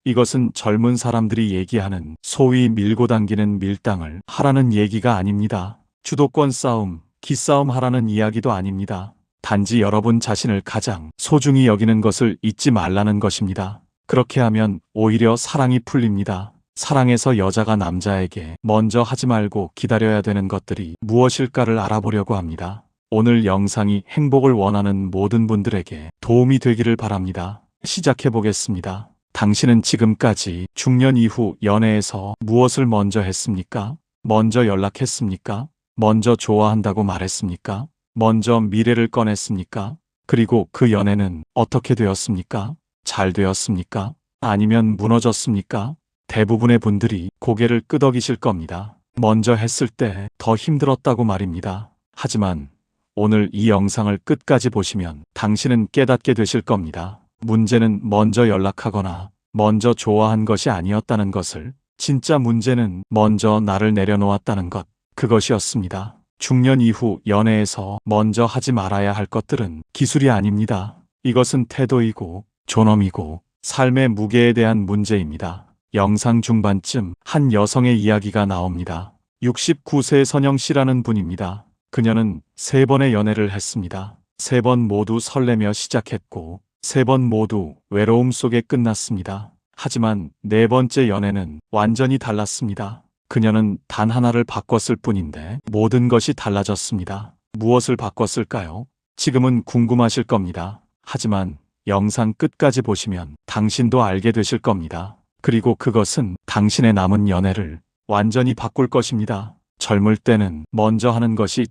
이것은 젊은 사람들이 얘기하는 소위 밀고 당기는 밀당을 하라는 얘기가 아닙니다. 주도권 싸움, 기싸움 하라는 이야기도 아닙니다. 단지 여러분 자신을 가장 소중히 여기는 것을 잊지 말라는 것입니다. 그렇게 하면 오히려 사랑이 풀립니다. 사랑에서 여자가 남자에게 먼저 하지 말고 기다려야 되는 것들이 무엇일까를 알아보려고 합니다. 오늘 영상이 행복을 원하는 모든 분들에게 도움이 되기를 바랍니다. 시작해 보겠습니다. 당신은 지금까지 중년 이후 연애에서 무엇을 먼저 했습니까? 먼저 연락했습니까? 먼저 좋아한다고 말했습니까? 먼저 미래를 꺼냈습니까? 그리고 그 연애는 어떻게 되었습니까? 잘 되었습니까? 아니면 무너졌습니까? 대부분의 분들이 고개를 끄덕이실 겁니다. 먼저 했을 때 더 힘들었다고 말입니다. 하지만 오늘 이 영상을 끝까지 보시면 당신은 깨닫게 되실 겁니다. 문제는 먼저 연락하거나 먼저 좋아한 것이 아니었다는 것을, 진짜 문제는 먼저 나를 내려놓았다는 것, 그것이었습니다. 중년 이후 연애에서 먼저 하지 말아야 할 것들은 기술이 아닙니다. 이것은 태도이고 존엄이고 삶의 무게에 대한 문제입니다. 영상 중반쯤 한 여성의 이야기가 나옵니다. 69세 선영 씨라는 분입니다. 그녀는 3번의 연애를 했습니다. 3번 모두 설레며 시작했고 3번 모두 외로움 속에 끝났습니다. 하지만 4번째 연애는 완전히 달랐습니다. 그녀는 단 하나를 바꿨을 뿐인데 모든 것이 달라졌습니다. 무엇을 바꿨을까요? 지금은 궁금하실 겁니다. 하지만 영상 끝까지 보시면 당신도 알게 되실 겁니다. 그리고 그것은 당신의 남은 연애를 완전히 바꿀 것입니다. 젊을 때는 먼저 하는 것이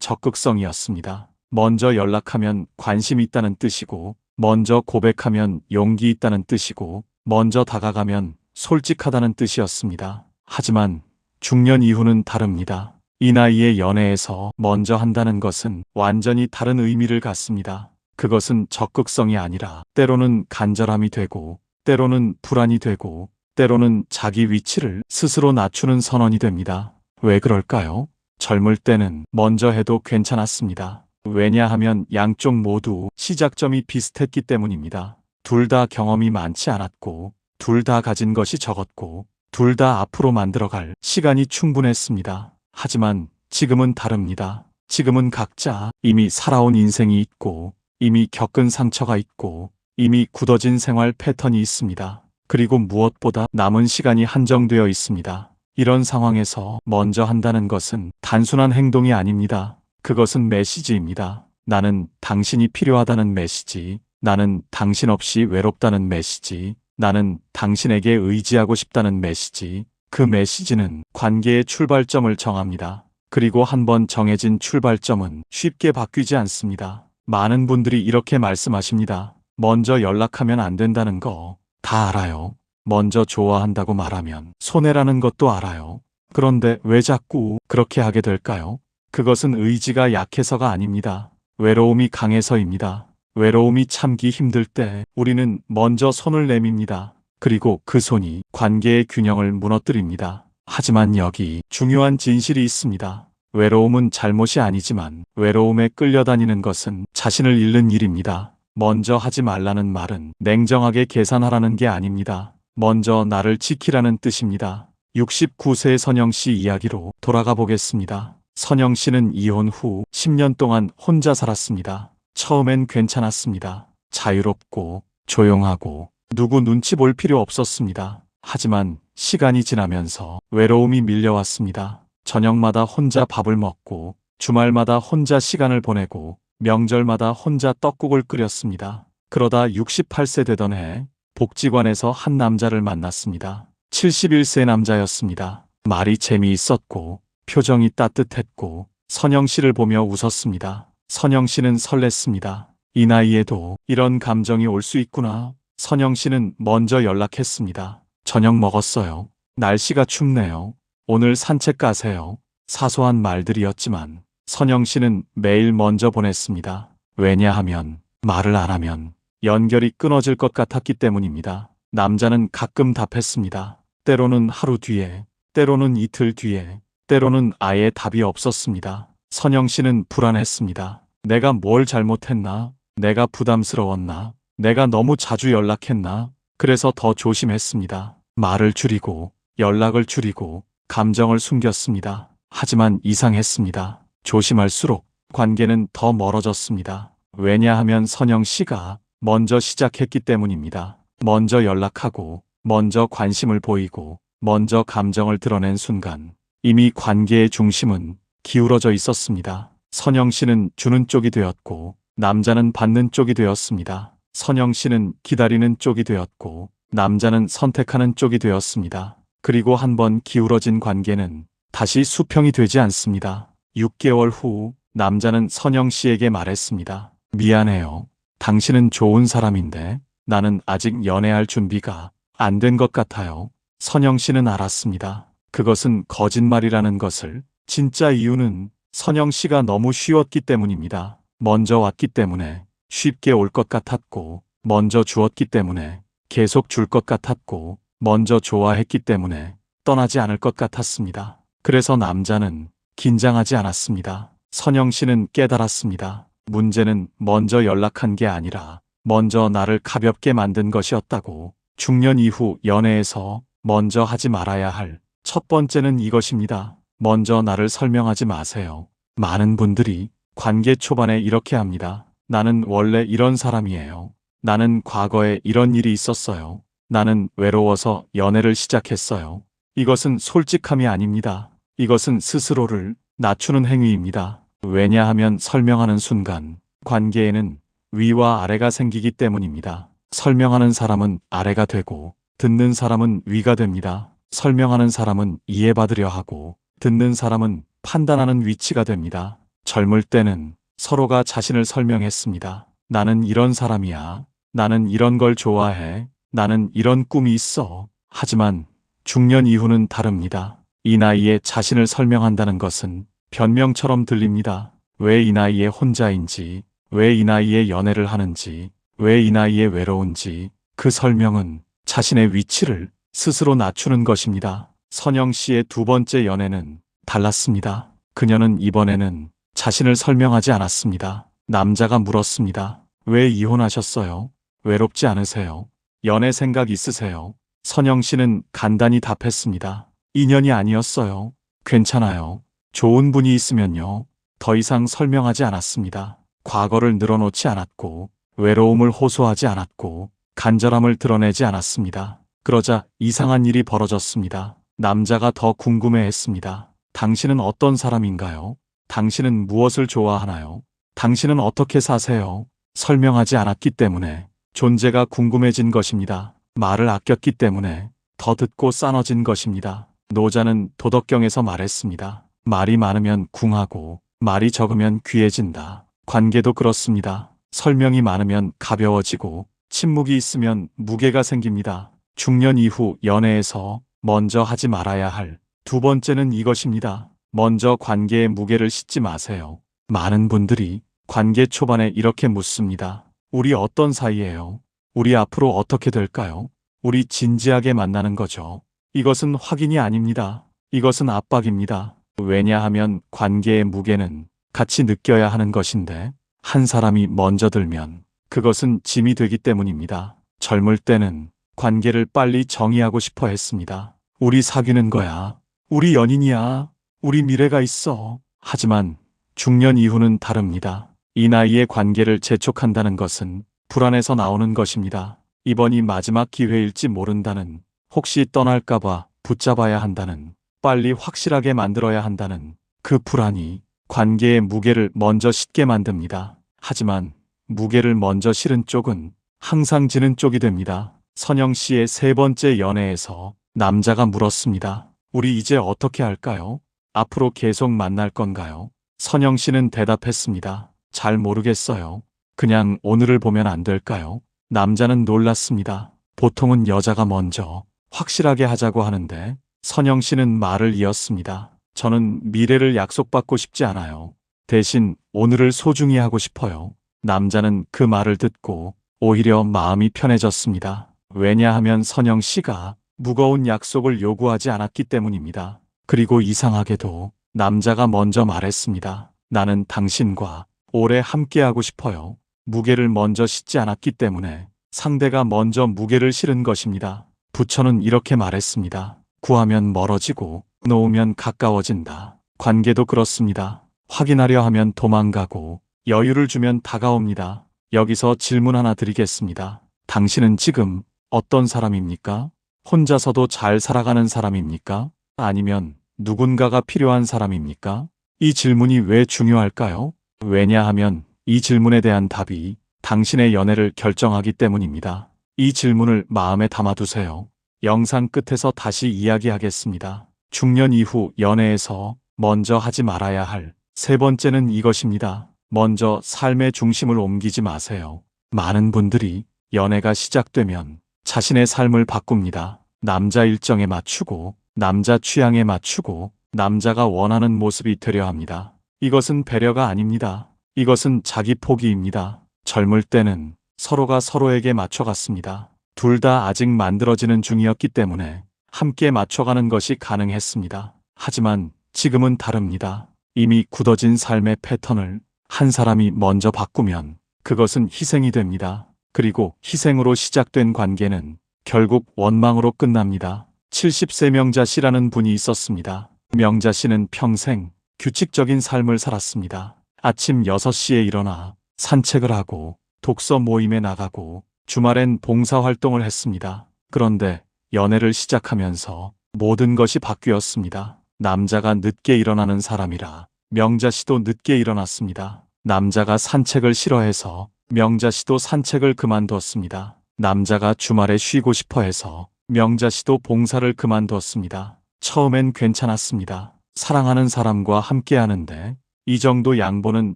적극성이었습니다. 먼저 연락하면 관심이 있다는 뜻이고, 먼저 고백하면 용기 있다는 뜻이고, 먼저 다가가면 솔직하다는 뜻이었습니다. 하지만 중년 이후는 다릅니다. 이 나이의 연애에서 먼저 한다는 것은 완전히 다른 의미를 갖습니다. 그것은 적극성이 아니라 때로는 간절함이 되고, 때로는 불안이 되고, 때로는 자기 위치를 스스로 낮추는 선언이 됩니다. 왜 그럴까요? 젊을 때는 먼저 해도 괜찮았습니다. 왜냐하면 양쪽 모두 시작점이 비슷했기 때문입니다. 둘 다 경험이 많지 않았고, 둘 다 가진 것이 적었고, 둘 다 앞으로 만들어갈 시간이 충분했습니다. 하지만 지금은 다릅니다. 지금은 각자 이미 살아온 인생이 있고, 이미 겪은 상처가 있고, 이미 굳어진 생활 패턴이 있습니다. 그리고 무엇보다 남은 시간이 한정되어 있습니다. 이런 상황에서 먼저 한다는 것은 단순한 행동이 아닙니다. 그것은 메시지입니다. 나는 당신이 필요하다는 메시지, 나는 당신 없이 외롭다는 메시지, 나는 당신에게 의지하고 싶다는 메시지. 그 메시지는 관계의 출발점을 정합니다. 그리고 한번 정해진 출발점은 쉽게 바뀌지 않습니다. 많은 분들이 이렇게 말씀하십니다. 먼저 연락하면 안 된다는 거 다 알아요. 먼저 좋아한다고 말하면 손해라는 것도 알아요. 그런데 왜 자꾸 그렇게 하게 될까요? 그것은 의지가 약해서가 아닙니다. 외로움이 강해서입니다. 외로움이 참기 힘들 때 우리는 먼저 손을 내밉니다. 그리고 그 손이 관계의 균형을 무너뜨립니다. 하지만 여기 중요한 진실이 있습니다. 외로움은 잘못이 아니지만 외로움에 끌려다니는 것은 자신을 잃는 일입니다. 먼저 하지 말라는 말은 냉정하게 계산하라는 게 아닙니다. 먼저 나를 지키라는 뜻입니다. 69세 선영 씨 이야기로 돌아가 보겠습니다. 선영 씨는 이혼 후 10년 동안 혼자 살았습니다. 처음엔 괜찮았습니다. 자유롭고 조용하고 누구 눈치 볼 필요 없었습니다. 하지만 시간이 지나면서 외로움이 밀려왔습니다. 저녁마다 혼자 밥을 먹고 주말마다 혼자 시간을 보내고 명절마다 혼자 떡국을 끓였습니다. 그러다 68세 되던 해 복지관에서 한 남자를 만났습니다. 71세 남자였습니다. 말이 재미있었고 표정이 따뜻했고 선영 씨를 보며 웃었습니다. 선영 씨는 설렜습니다. 이 나이에도 이런 감정이 올 수 있구나. 선영 씨는 먼저 연락했습니다. 저녁 먹었어요. 날씨가 춥네요. 오늘 산책 가세요. 사소한 말들이었지만 선영 씨는 매일 먼저 보냈습니다. 왜냐하면 말을 안 하면 연결이 끊어질 것 같았기 때문입니다. 남자는 가끔 답했습니다. 때로는 하루 뒤에, 때로는 이틀 뒤에, 때로는 아예 답이 없었습니다. 선영 씨는 불안했습니다. 내가 뭘 잘못했나? 내가 부담스러웠나? 내가 너무 자주 연락했나? 그래서 더 조심했습니다. 말을 줄이고 연락을 줄이고 감정을 숨겼습니다. 하지만 이상했습니다. 조심할수록 관계는 더 멀어졌습니다. 왜냐하면 선영 씨가 먼저 시작했기 때문입니다. 먼저 연락하고, 먼저 관심을 보이고, 먼저 감정을 드러낸 순간 이미 관계의 중심은 기울어져 있었습니다. 선영 씨는 주는 쪽이 되었고, 남자는 받는 쪽이 되었습니다. 선영 씨는 기다리는 쪽이 되었고, 남자는 선택하는 쪽이 되었습니다. 그리고 한번 기울어진 관계는 다시 수평이 되지 않습니다. 6개월 후 남자는 선영 씨에게 말했습니다. 미안해요. 당신은 좋은 사람인데 나는 아직 연애할 준비가 안 된 것 같아요. 선영 씨는 알았습니다. 그것은 거짓말이라는 것을. 진짜 이유는 선영 씨가 너무 쉬웠기 때문입니다. 먼저 왔기 때문에 쉽게 올 것 같았고, 먼저 주었기 때문에 계속 줄 것 같았고, 먼저 좋아했기 때문에 떠나지 않을 것 같았습니다. 그래서 남자는 긴장하지 않았습니다. 선영 씨는 깨달았습니다. 문제는 먼저 연락한 게 아니라 먼저 나를 가볍게 만든 것이었다고. 중년 이후 연애에서 먼저 하지 말아야 할 첫 번째는 이것입니다. 먼저 나를 설명하지 마세요. 많은 분들이 관계 초반에 이렇게 합니다. 나는 원래 이런 사람이에요. 나는 과거에 이런 일이 있었어요. 나는 외로워서 연애를 시작했어요. 이것은 솔직함이 아닙니다. 이것은 스스로를 낮추는 행위입니다. 왜냐하면 설명하는 순간 관계에는 위와 아래가 생기기 때문입니다. 설명하는 사람은 아래가 되고 듣는 사람은 위가 됩니다. 설명하는 사람은 이해받으려 하고 듣는 사람은 판단하는 위치가 됩니다. 젊을 때는 서로가 자신을 설명했습니다. 나는 이런 사람이야. 나는 이런 걸 좋아해. 나는 이런 꿈이 있어. 하지만 중년 이후는 다릅니다. 이 나이에 자신을 설명한다는 것은 변명처럼 들립니다. 왜 이 나이에 혼자인지, 왜 이 나이에 연애를 하는지, 왜 이 나이에 외로운지, 그 설명은 자신의 위치를 스스로 낮추는 것입니다. 선영 씨의 두 번째 연애는 달랐습니다. 그녀는 이번에는 자신을 설명하지 않았습니다. 남자가 물었습니다. 왜 이혼하셨어요? 외롭지 않으세요? 연애 생각 있으세요? 선영 씨는 간단히 답했습니다. 인연이 아니었어요. 괜찮아요. 좋은 분이 있으면요. 더 이상 설명하지 않았습니다. 과거를 늘어놓지 않았고, 외로움을 호소하지 않았고, 간절함을 드러내지 않았습니다. 그러자 이상한 일이 벌어졌습니다. 남자가 더 궁금해했습니다. 당신은 어떤 사람인가요? 당신은 무엇을 좋아하나요? 당신은 어떻게 사세요? 설명하지 않았기 때문에 존재가 궁금해진 것입니다. 말을 아꼈기 때문에 더 듣고 싸눠진 것입니다. 노자는 도덕경에서 말했습니다. 말이 많으면 궁하고 말이 적으면 귀해진다. 관계도 그렇습니다. 설명이 많으면 가벼워지고 침묵이 있으면 무게가 생깁니다. 중년 이후 연애에서 먼저 하지 말아야 할 두 번째는 이것입니다. 먼저 관계의 무게를 싣지 마세요. 많은 분들이 관계 초반에 이렇게 묻습니다. 우리 어떤 사이예요? 우리 앞으로 어떻게 될까요? 우리 진지하게 만나는 거죠. 이것은 확인이 아닙니다. 이것은 압박입니다. 왜냐하면 관계의 무게는 같이 느껴야 하는 것인데 한 사람이 먼저 들면 그것은 짐이 되기 때문입니다. 젊을 때는 관계를 빨리 정의하고 싶어 했습니다. 우리 사귀는 거야. 우리 연인이야. 우리 미래가 있어. 하지만 중년 이후는 다릅니다. 이 나이에 관계를 재촉한다는 것은 불안해서 나오는 것입니다. 이번이 마지막 기회일지 모른다는, 혹시 떠날까봐 붙잡아야 한다는, 빨리 확실하게 만들어야 한다는 그 불안이 관계의 무게를 먼저 싣게 만듭니다. 하지만 무게를 먼저 실은 쪽은 항상 지는 쪽이 됩니다. 선영 씨의 세 번째 연애에서 남자가 물었습니다. 우리 이제 어떻게 할까요? 앞으로 계속 만날 건가요? 선영 씨는 대답했습니다. 잘 모르겠어요. 그냥 오늘을 보면 안 될까요? 남자는 놀랐습니다. 보통은 여자가 먼저 확실하게 하자고 하는데 선영 씨는 말을 이었습니다. 저는 미래를 약속받고 싶지 않아요. 대신 오늘을 소중히 하고 싶어요. 남자는 그 말을 듣고 오히려 마음이 편해졌습니다. 왜냐하면 선영 씨가 무거운 약속을 요구하지 않았기 때문입니다. 그리고 이상하게도 남자가 먼저 말했습니다. 나는 당신과 오래 함께하고 싶어요. 무게를 먼저 싣지 않았기 때문에 상대가 먼저 무게를 실은 것입니다. 부처는 이렇게 말했습니다. 구하면 멀어지고 놓으면 가까워진다. 관계도 그렇습니다. 확인하려 하면 도망가고 여유를 주면 다가옵니다. 여기서 질문 하나 드리겠습니다. 당신은 지금 어떤 사람입니까? 혼자서도 잘 살아가는 사람입니까? 아니면 누군가가 필요한 사람입니까? 이 질문이 왜 중요할까요? 왜냐하면 이 질문에 대한 답이 당신의 연애를 결정하기 때문입니다. 이 질문을 마음에 담아두세요. 영상 끝에서 다시 이야기하겠습니다. 중년 이후 연애에서 먼저 하지 말아야 할 세 번째는 이것입니다. 먼저 삶의 중심을 옮기지 마세요. 많은 분들이 연애가 시작되면 자신의 삶을 바꿉니다. 남자 일정에 맞추고, 남자 취향에 맞추고, 남자가 원하는 모습이 되려 합니다. 이것은 배려가 아닙니다. 이것은 자기 포기입니다. 젊을 때는 서로가 서로에게 맞춰갔습니다. 둘 다 아직 만들어지는 중이었기 때문에 함께 맞춰가는 것이 가능했습니다. 하지만 지금은 다릅니다. 이미 굳어진 삶의 패턴을 한 사람이 먼저 바꾸면 그것은 희생이 됩니다. 그리고 희생으로 시작된 관계는 결국 원망으로 끝납니다. 70세 명자 씨라는 분이 있었습니다. 명자 씨는 평생 규칙적인 삶을 살았습니다. 아침 6시에 일어나 산책을 하고 독서 모임에 나가고 주말엔 봉사활동을 했습니다. 그런데 연애를 시작하면서 모든 것이 바뀌었습니다. 남자가 늦게 일어나는 사람이라 명자 씨도 늦게 일어났습니다. 남자가 산책을 싫어해서 명자 씨도 산책을 그만두었습니다. 남자가 주말에 쉬고 싶어 해서 명자 씨도 봉사를 그만두었습니다. 처음엔 괜찮았습니다. 사랑하는 사람과 함께 하는데 이 정도 양보는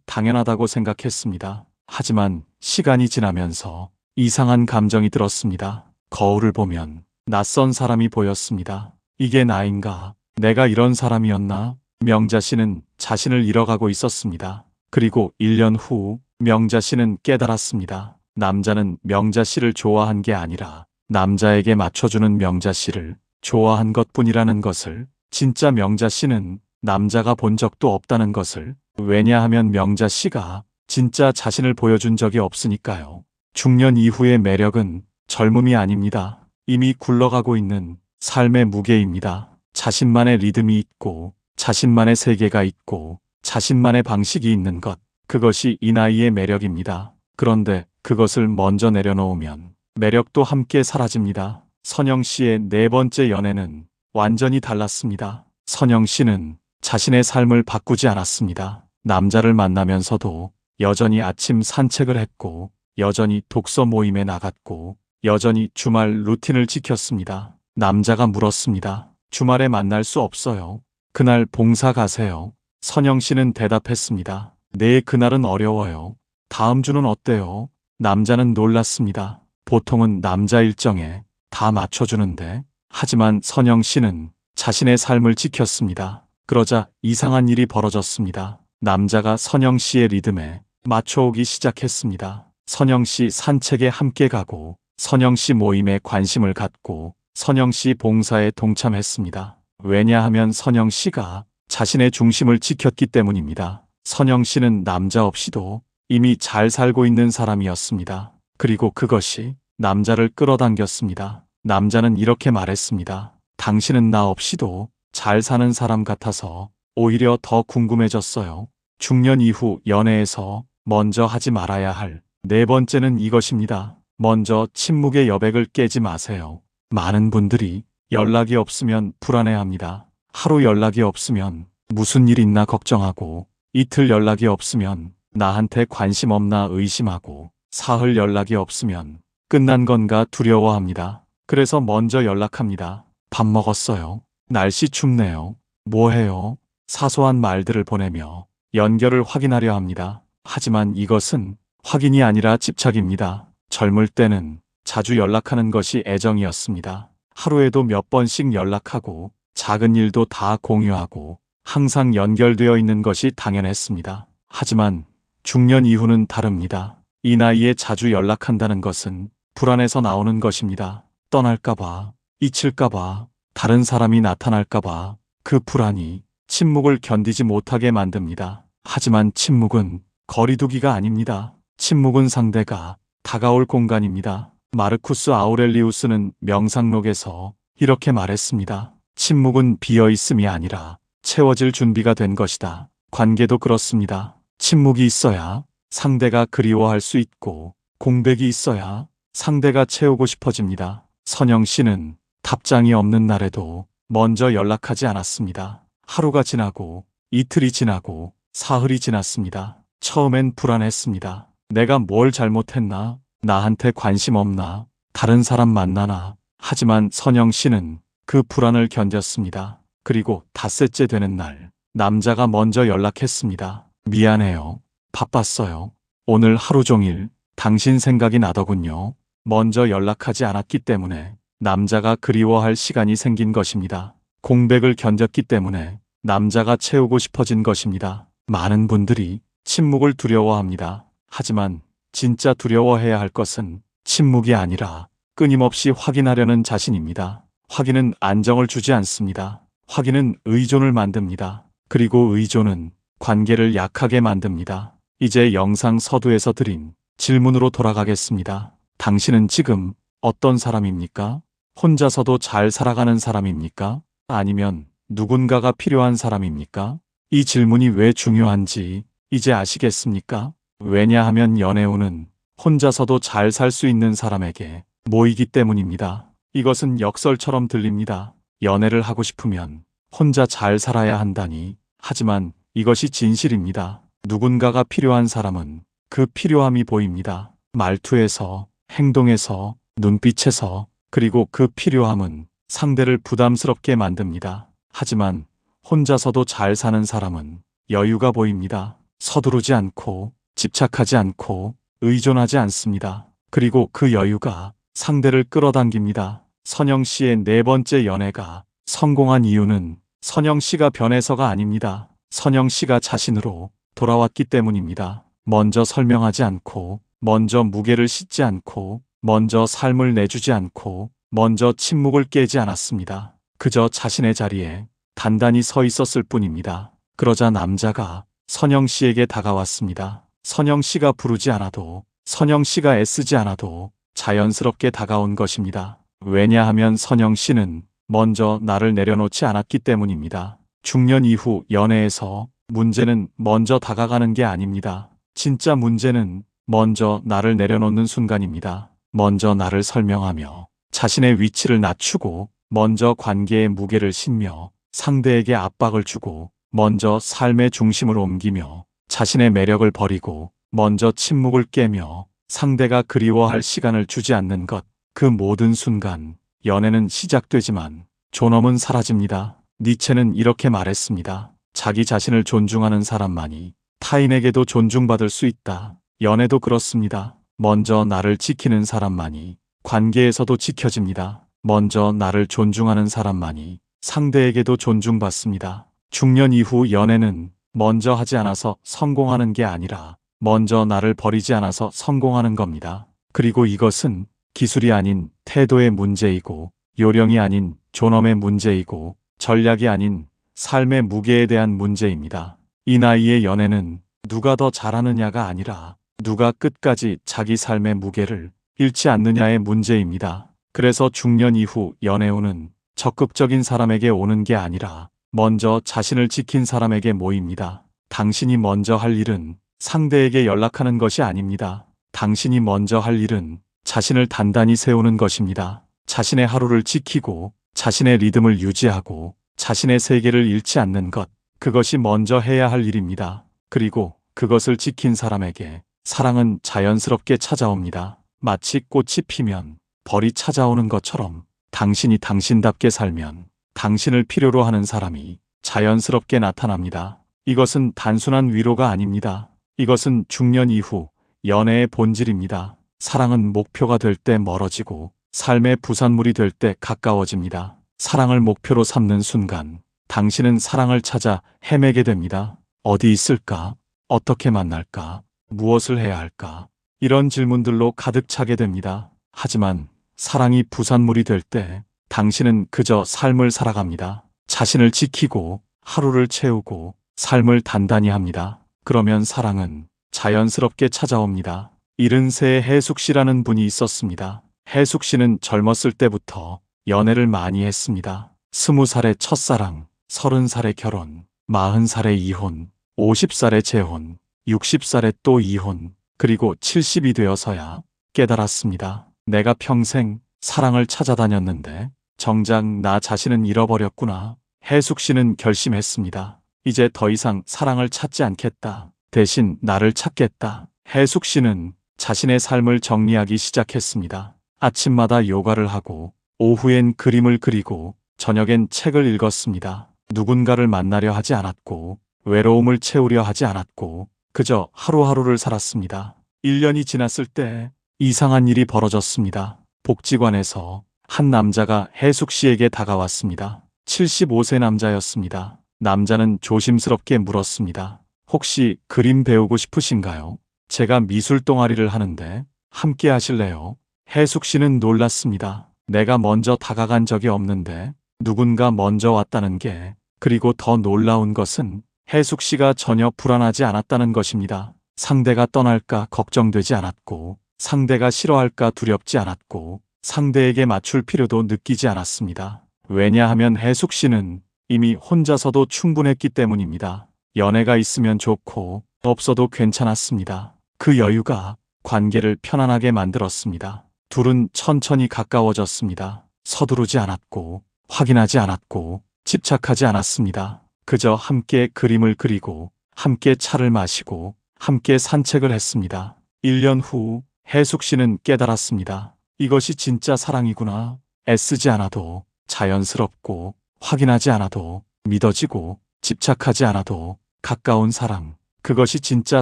당연하다고 생각했습니다. 하지만 시간이 지나면서 이상한 감정이 들었습니다. 거울을 보면 낯선 사람이 보였습니다. 이게 나인가? 내가 이런 사람이었나? 명자 씨는 자신을 잃어가고 있었습니다. 그리고 1년 후 명자 씨는 깨달았습니다. 남자는 명자 씨를 좋아한 게 아니라 남자에게 맞춰주는 명자 씨를 좋아한 것뿐이라는 것을, 진짜 명자 씨는 남자가 본 적도 없다는 것을. 왜냐하면 명자 씨가 진짜 자신을 보여준 적이 없으니까요. 중년 이후의 매력은 젊음이 아닙니다. 이미 굴러가고 있는 삶의 무게입니다. 자신만의 리듬이 있고 자신만의 세계가 있고 자신만의 방식이 있는 것, 그것이 이 나이의 매력입니다. 그런데 그것을 먼저 내려놓으면 매력도 함께 사라집니다. 선영 씨의 네 번째 연애는 완전히 달랐습니다. 선영 씨는 자신의 삶을 바꾸지 않았습니다. 남자를 만나면서도 여전히 아침 산책을 했고, 여전히 독서 모임에 나갔고, 여전히 주말 루틴을 지켰습니다. 남자가 물었습니다. 주말에 만날 수 없어요. 그날 봉사 가세요. 선영 씨는 대답했습니다. 네, 그날은 어려워요. 다음 주는 어때요? 남자는 놀랐습니다. 보통은 남자 일정에 다 맞춰주는데, 하지만 선영 씨는 자신의 삶을 지켰습니다. 그러자 이상한 일이 벌어졌습니다. 남자가 선영 씨의 리듬에 맞춰오기 시작했습니다. 선영 씨 산책에 함께 가고, 선영 씨 모임에 관심을 갖고, 선영 씨 봉사에 동참했습니다. 왜냐하면 선영 씨가 자신의 중심을 지켰기 때문입니다. 선영 씨는 남자 없이도 이미 잘 살고 있는 사람이었습니다. 그리고 그것이 남자를 끌어당겼습니다. 남자는 이렇게 말했습니다. 당신은 나 없이도 잘 사는 사람 같아서 오히려 더 궁금해졌어요. 중년 이후 연애에서 먼저 하지 말아야 할 네 번째는 이것입니다. 먼저 침묵의 여백을 깨지 마세요. 많은 분들이 연락이 없으면 불안해합니다. 하루 연락이 없으면 무슨 일 있나 걱정하고, 이틀 연락이 없으면 나한테 관심 없나 의심하고, 사흘 연락이 없으면 끝난 건가 두려워합니다. 그래서 먼저 연락합니다. 밥 먹었어요? 날씨 춥네요. 뭐 해요? 사소한 말들을 보내며 연결을 확인하려 합니다. 하지만 이것은 확인이 아니라 집착입니다. 젊을 때는 자주 연락하는 것이 애정이었습니다. 하루에도 몇 번씩 연락하고 작은 일도 다 공유하고 항상 연결되어 있는 것이 당연했습니다. 하지만 중년 이후는 다릅니다. 이 나이에 자주 연락한다는 것은 불안해서 나오는 것입니다. 떠날까봐, 잊힐까봐, 다른 사람이 나타날까봐 그 불안이 침묵을 견디지 못하게 만듭니다. 하지만 침묵은 거리두기가 아닙니다. 침묵은 상대가 다가올 공간입니다. 마르쿠스 아우렐리우스는 명상록에서 이렇게 말했습니다. 침묵은 비어 있음이 아니라 채워질 준비가 된 것이다. 관계도 그렇습니다. 침묵이 있어야 상대가 그리워할 수 있고 공백이 있어야 상대가 채우고 싶어집니다. 선영 씨는 답장이 없는 날에도 먼저 연락하지 않았습니다. 하루가 지나고 이틀이 지나고 사흘이 지났습니다. 처음엔 불안했습니다. 내가 뭘 잘못했나? 나한테 관심 없나? 다른 사람 만나나? 하지만 선영 씨는 그 불안을 견뎠습니다. 그리고 닷새째 되는 날, 남자가 먼저 연락했습니다. 미안해요. 바빴어요. 오늘 하루 종일 당신 생각이 나더군요. 먼저 연락하지 않았기 때문에 남자가 그리워할 시간이 생긴 것입니다. 공백을 견뎠기 때문에 남자가 채우고 싶어진 것입니다. 많은 분들이 침묵을 두려워합니다. 하지만 진짜 두려워해야 할 것은 침묵이 아니라 끊임없이 확인하려는 자신입니다. 확인은 안정을 주지 않습니다. 확인은 의존을 만듭니다. 그리고 의존은 관계를 약하게 만듭니다. 이제 영상 서두에서 드린 질문으로 돌아가겠습니다. 당신은 지금 어떤 사람입니까? 혼자서도 잘 살아가는 사람입니까? 아니면 누군가가 필요한 사람입니까? 이 질문이 왜 중요한지 이제 아시겠습니까? 왜냐하면 연애운은 혼자서도 잘 살 수 있는 사람에게 모이기 때문입니다. 이것은 역설처럼 들립니다. 연애를 하고 싶으면 혼자 잘 살아야 한다니. 하지만 이것이 진실입니다. 누군가가 필요한 사람은 그 필요함이 보입니다. 말투에서, 행동에서, 눈빛에서, 그리고 그 필요함은 상대를 부담스럽게 만듭니다. 하지만 혼자서도 잘 사는 사람은 여유가 보입니다. 서두르지 않고, 집착하지 않고, 의존하지 않습니다. 그리고 그 여유가 상대를 끌어당깁니다. 선영 씨의 네 번째 연애가 성공한 이유는 선영 씨가 변해서가 아닙니다. 선영 씨가 자신으로 돌아왔기 때문입니다. 먼저 설명하지 않고, 먼저 무게를 싣지 않고, 먼저 삶을 내주지 않고, 먼저 침묵을 깨지 않았습니다. 그저 자신의 자리에 단단히 서 있었을 뿐입니다. 그러자 남자가 선영 씨에게 다가왔습니다. 선영 씨가 부르지 않아도, 선영 씨가 애쓰지 않아도 자연스럽게 다가온 것입니다. 왜냐하면 선영 씨는 먼저 나를 내려놓지 않았기 때문입니다. 중년 이후 연애에서 문제는 먼저 다가가는 게 아닙니다. 진짜 문제는 먼저 나를 내려놓는 순간입니다. 먼저 나를 설명하며 자신의 위치를 낮추고 먼저 관계의 무게를 싣며 상대에게 압박을 주고 먼저 삶의 중심을 옮기며 자신의 매력을 버리고 먼저 침묵을 깨며 상대가 그리워할 시간을 주지 않는 것. 그 모든 순간 연애는 시작되지만 존엄은 사라집니다. 니체는 이렇게 말했습니다. 자기 자신을 존중하는 사람만이 타인에게도 존중받을 수 있다. 연애도 그렇습니다. 먼저 나를 지키는 사람만이 관계에서도 지켜집니다. 먼저 나를 존중하는 사람만이 상대에게도 존중받습니다. 중년 이후 연애는 먼저 하지 않아서 성공하는 게 아니라 먼저 나를 버리지 않아서 성공하는 겁니다. 그리고 이것은 기술이 아닌 태도의 문제이고 요령이 아닌 존엄의 문제이고 전략이 아닌 삶의 무게에 대한 문제입니다. 이 나이의 연애는 누가 더 잘하느냐가 아니라 누가 끝까지 자기 삶의 무게를 잃지 않느냐의 문제입니다. 그래서 중년 이후 연애운은 적극적인 사람에게 오는 게 아니라 먼저 자신을 지킨 사람에게 모입니다. 당신이 먼저 할 일은 상대에게 연락하는 것이 아닙니다. 당신이 먼저 할 일은 자신을 단단히 세우는 것입니다. 자신의 하루를 지키고 자신의 리듬을 유지하고 자신의 세계를 잃지 않는 것. 그것이 먼저 해야 할 일입니다. 그리고 그것을 지킨 사람에게 사랑은 자연스럽게 찾아옵니다. 마치 꽃이 피면 벌이 찾아오는 것처럼 당신이 당신답게 살면 당신을 필요로 하는 사람이 자연스럽게 나타납니다. 이것은 단순한 위로가 아닙니다. 이것은 중년 이후 연애의 본질입니다. 사랑은 목표가 될 때 멀어지고 삶의 부산물이 될 때 가까워집니다. 사랑을 목표로 삼는 순간 당신은 사랑을 찾아 헤매게 됩니다. 어디 있을까? 어떻게 만날까? 무엇을 해야 할까? 이런 질문들로 가득 차게 됩니다. 하지만 사랑이 부산물이 될 때 당신은 그저 삶을 살아갑니다. 자신을 지키고 하루를 채우고 삶을 단단히 합니다. 그러면 사랑은 자연스럽게 찾아옵니다. 73의 해숙 씨라는 분이 있었습니다. 해숙 씨는 젊었을 때부터 연애를 많이 했습니다. 20살에 첫사랑, 30살에 결혼, 40살에 이혼, 50살에 재혼, 60살에 또 이혼, 그리고 70이 되어서야 깨달았습니다. 내가 평생 사랑을 찾아다녔는데 정작 나 자신은 잃어버렸구나. 해숙 씨는 결심했습니다. 이제 더 이상 사랑을 찾지 않겠다. 대신 나를 찾겠다. 해숙 씨는 자신의 삶을 정리하기 시작했습니다. 아침마다 요가를 하고 오후엔 그림을 그리고 저녁엔 책을 읽었습니다. 누군가를 만나려 하지 않았고 외로움을 채우려 하지 않았고 그저 하루하루를 살았습니다. 1년이 지났을 때 이상한 일이 벌어졌습니다. 복지관에서 한 남자가 해숙 씨에게 다가왔습니다. 75세 남자였습니다. 남자는 조심스럽게 물었습니다. 혹시 그림 배우고 싶으신가요? 제가 미술 동아리를 하는데 함께 하실래요? 해숙 씨는 놀랐습니다. 내가 먼저 다가간 적이 없는데 누군가 먼저 왔다는 게, 그리고 더 놀라운 것은 해숙 씨가 전혀 불안하지 않았다는 것입니다. 상대가 떠날까 걱정되지 않았고, 상대가 싫어할까 두렵지 않았고, 상대에게 맞출 필요도 느끼지 않았습니다. 왜냐하면 해숙 씨는 이미 혼자서도 충분했기 때문입니다. 연애가 있으면 좋고 없어도 괜찮았습니다. 그 여유가 관계를 편안하게 만들었습니다. 둘은 천천히 가까워졌습니다. 서두르지 않았고 확인하지 않았고 집착하지 않았습니다. 그저 함께 그림을 그리고 함께 차를 마시고 함께 산책을 했습니다. 1년 후 해숙 씨는 깨달았습니다. 이것이 진짜 사랑이구나. 애쓰지 않아도 자연스럽고 확인하지 않아도 믿어지고 집착하지 않아도 가까운 사랑. 그것이 진짜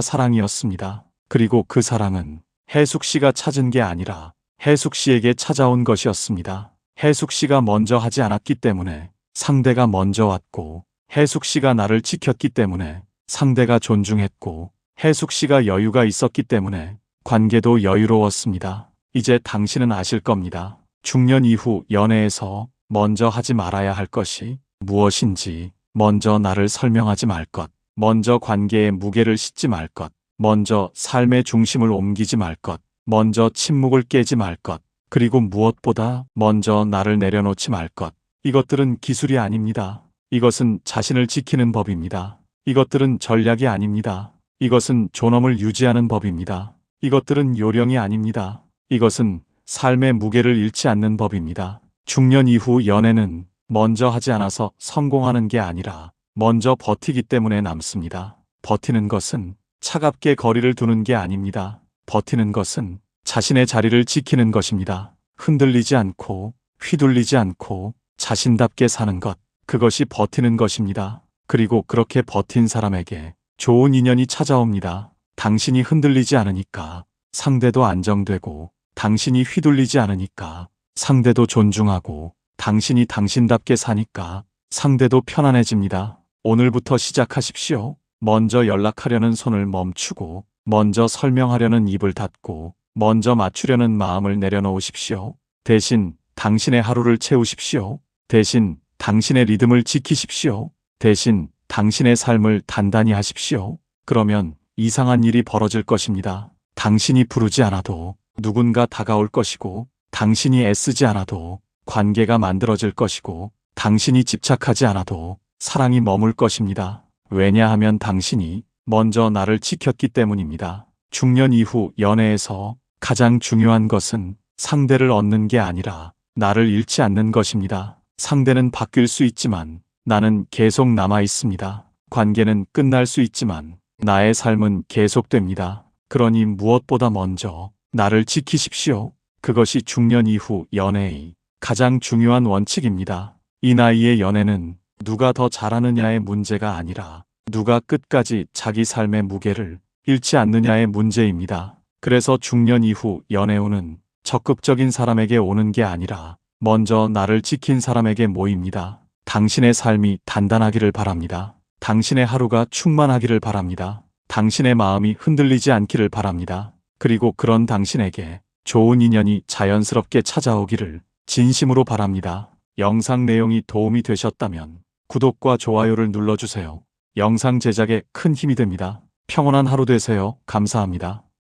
사랑이었습니다. 그리고 그 사랑은 해숙 씨가 찾은 게 아니라 해숙 씨에게 찾아온 것이었습니다. 해숙 씨가 먼저 하지 않았기 때문에 상대가 먼저 왔고, 해숙 씨가 나를 지켰기 때문에 상대가 존중했고, 해숙 씨가 여유가 있었기 때문에 관계도 여유로웠습니다. 이제 당신은 아실 겁니다. 중년 이후 연애에서 먼저 하지 말아야 할 것이 무엇인지, 먼저 나를 설명하지 말 것, 먼저 관계에 무게를 싣지 말 것, 먼저 삶의 중심을 옮기지 말 것, 먼저 침묵을 깨지 말 것, 그리고 무엇보다 먼저 나를 내려놓지 말 것. 이것들은 기술이 아닙니다. 이것은 자신을 지키는 법입니다. 이것들은 전략이 아닙니다. 이것은 존엄을 유지하는 법입니다. 이것들은 요령이 아닙니다. 이것은 삶의 무게를 잃지 않는 법입니다. 중년 이후 연애는 먼저 하지 않아서 성공하는 게 아니라 먼저 버티기 때문에 남습니다. 버티는 것은 차갑게 거리를 두는 게 아닙니다. 버티는 것은 자신의 자리를 지키는 것입니다. 흔들리지 않고 휘둘리지 않고 자신답게 사는 것, 그것이 버티는 것입니다. 그리고 그렇게 버틴 사람에게 좋은 인연이 찾아옵니다. 당신이 흔들리지 않으니까 상대도 안정되고, 당신이 휘둘리지 않으니까 상대도 존중하고, 당신이 당신답게 사니까 상대도 편안해집니다. 오늘부터 시작하십시오. 먼저 연락하려는 손을 멈추고, 먼저 설명하려는 입을 닫고, 먼저 맞추려는 마음을 내려놓으십시오. 대신 당신의 하루를 채우십시오. 대신 당신의 리듬을 지키십시오. 대신 당신의 삶을 단단히 하십시오. 그러면 이상한 일이 벌어질 것입니다. 당신이 부르지 않아도 누군가 다가올 것이고, 당신이 애쓰지 않아도 관계가 만들어질 것이고, 당신이 집착하지 않아도 사랑이 머물 것입니다. 왜냐하면 당신이 먼저 나를 지켰기 때문입니다. 중년 이후 연애에서 가장 중요한 것은 상대를 얻는 게 아니라 나를 잃지 않는 것입니다. 상대는 바뀔 수 있지만 나는 계속 남아 있습니다. 관계는 끝날 수 있지만 나의 삶은 계속됩니다. 그러니 무엇보다 먼저 나를 지키십시오. 그것이 중년 이후 연애의 가장 중요한 원칙입니다. 이 나이의 연애는 누가 더 잘하느냐의 문제가 아니라 누가 끝까지 자기 삶의 무게를 잃지 않느냐의 문제입니다. 그래서 중년 이후 연애운은 적극적인 사람에게 오는 게 아니라 먼저 나를 지킨 사람에게 모입니다. 당신의 삶이 단단하기를 바랍니다. 당신의 하루가 충만하기를 바랍니다. 당신의 마음이 흔들리지 않기를 바랍니다. 그리고 그런 당신에게 좋은 인연이 자연스럽게 찾아오기를 진심으로 바랍니다. 영상 내용이 도움이 되셨다면 구독과 좋아요를 눌러주세요. 영상 제작에 큰 힘이 됩니다. 평온한 하루 되세요. 감사합니다.